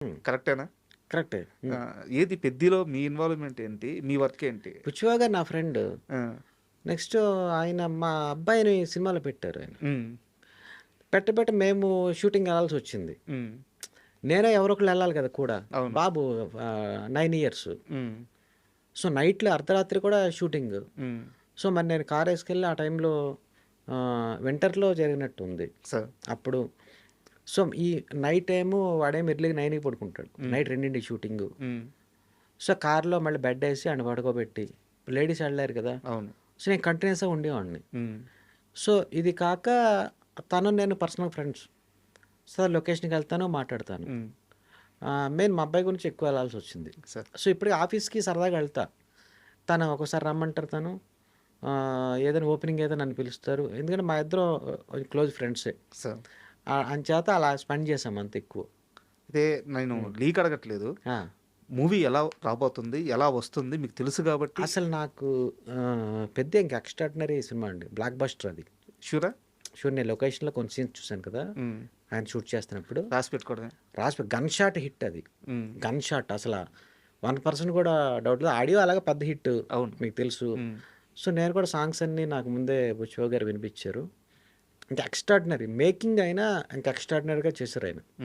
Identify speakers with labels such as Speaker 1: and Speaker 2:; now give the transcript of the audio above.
Speaker 1: హ్మ్.
Speaker 2: కరెక్టేనా?
Speaker 1: కరెక్టే.
Speaker 2: ఆ! ఏది 'పెద్దిలో' మీ ఇన్వాల్వ్‌మెంట్ ఏంటి? మీ వర్క్ ఏంటి?
Speaker 1: బుచ్చిబాబు గారు నా ఫ్రెండ్.
Speaker 2: ఆ!
Speaker 1: నెక్స్ట్ ఆయన మా అబ్బాయిని సినిమాలో పెట్టారాయన.
Speaker 2: హ్మ్.
Speaker 1: మేము షూటింగ్ ఎళ్ళాల్సొచ్చింది.
Speaker 2: హ్మ్.
Speaker 1: నేనే ఎవరో ఒకళ్ళు ఎళ్ళాలి కదా కూడా.
Speaker 2: అవును.
Speaker 1: బాబు 9 ఇయర్స్.
Speaker 2: హ్మ్.
Speaker 1: సో, నైట్‌లో అర్ధరాత్రి కూడా షూటింగ్.
Speaker 2: హ్మ్.
Speaker 1: సో, మరి నేను కారేసుకెళ్ళి ఆ టైంలో వింటర్‌లో జరిగినట్టుంది.
Speaker 2: సార్.
Speaker 1: అప్పుడు సో, ఈ నైట్ ఏమో వాడేమో ఎర్లీగా 9కి పడుకుంటాడు.
Speaker 2: హ్మ్.
Speaker 1: నైట్ 2కి షూటింగు.
Speaker 2: హ్మ్.
Speaker 1: సో, కార్‌లో మళ్ళీ బెడ్డేసి ఆడిని పడుకోబెట్టి, లేడీస్ ఎళ్ళలేరు కదా!
Speaker 2: అవును.
Speaker 1: సో, నేను కంటిన్యూయస్‌గా ఉండేవాడిని.
Speaker 2: హ్మ్.
Speaker 1: సో, ఇది కాక తను నేను పర్సనల్ ఫ్రెండ్స్. సో, లొకేషన్‌కెళ్తాను, మాట్లాడతాను.
Speaker 2: హ్మ్.
Speaker 1: మెయిన్ మా అబ్బాయి గురించి ఎక్కువ ఎళ్ళాల్సొచ్చింది.
Speaker 2: సార్.
Speaker 1: సో, ఇప్పటికి ఆఫీస్‌కి సరదాగా ఎళ్తా. తను ఒక్కోసారి రమ్మంటారు తను. ఏదైనా ఓపెనింగ్ అయితే నన్ను పిలుస్తారు. ఎందుకంటే మా ఇద్దరం క్లోజ్ ఫ్రెండ్సే.
Speaker 2: సార్.
Speaker 1: అంచేత అలా స్పెండ్ చేశాం అంత ఎక్కువ.
Speaker 2: అయితే నేను
Speaker 1: హ్మ్.
Speaker 2: లీక్ అడగట్లేదు.
Speaker 1: ఆ!
Speaker 2: మూవీ ఎలా రాబోతుంది? ఎలా వస్తుంది? మీకు తెలుసు గాబట్టి
Speaker 1: అసలు నాకు పెద్ద ఇంక ఎక్స్‌ట్రార్డినరీ సినిమా అండి. బ్లాక్ బస్టర్ అది.
Speaker 2: ష్యూరా?
Speaker 1: షూర్ నేను లొకేషన్‌లో కొన్ని సీన్స్ చూసాను కదా!
Speaker 2: హ్మ్.
Speaker 1: ఆయన షూట్ చేస్తున్నప్పుడు.
Speaker 2: రాసి పెట్టుకోవడమే.
Speaker 1: గన్ షాట్ హిట్ అది.
Speaker 2: హ్మ్.
Speaker 1: గన్ షాట్ అసల 1% కూడా డౌట్ లేదు. ఆడియో అలాగా పెద్ద హిట్
Speaker 2: అవును.
Speaker 1: మీకు తెలుసు.
Speaker 2: హ్మ్.
Speaker 1: సో, నేను కూడా సాంగ్స్ అన్నీ నాకు ముందే బుచ్చిబాబు గారు వినిపించారు. ఇంకా ఎక్స్‌ట్రార్డినరీ. మేకింగ్ అయినా ఇంకా ఎక్స్‌ట్రార్డినరీగా చేశారాయన.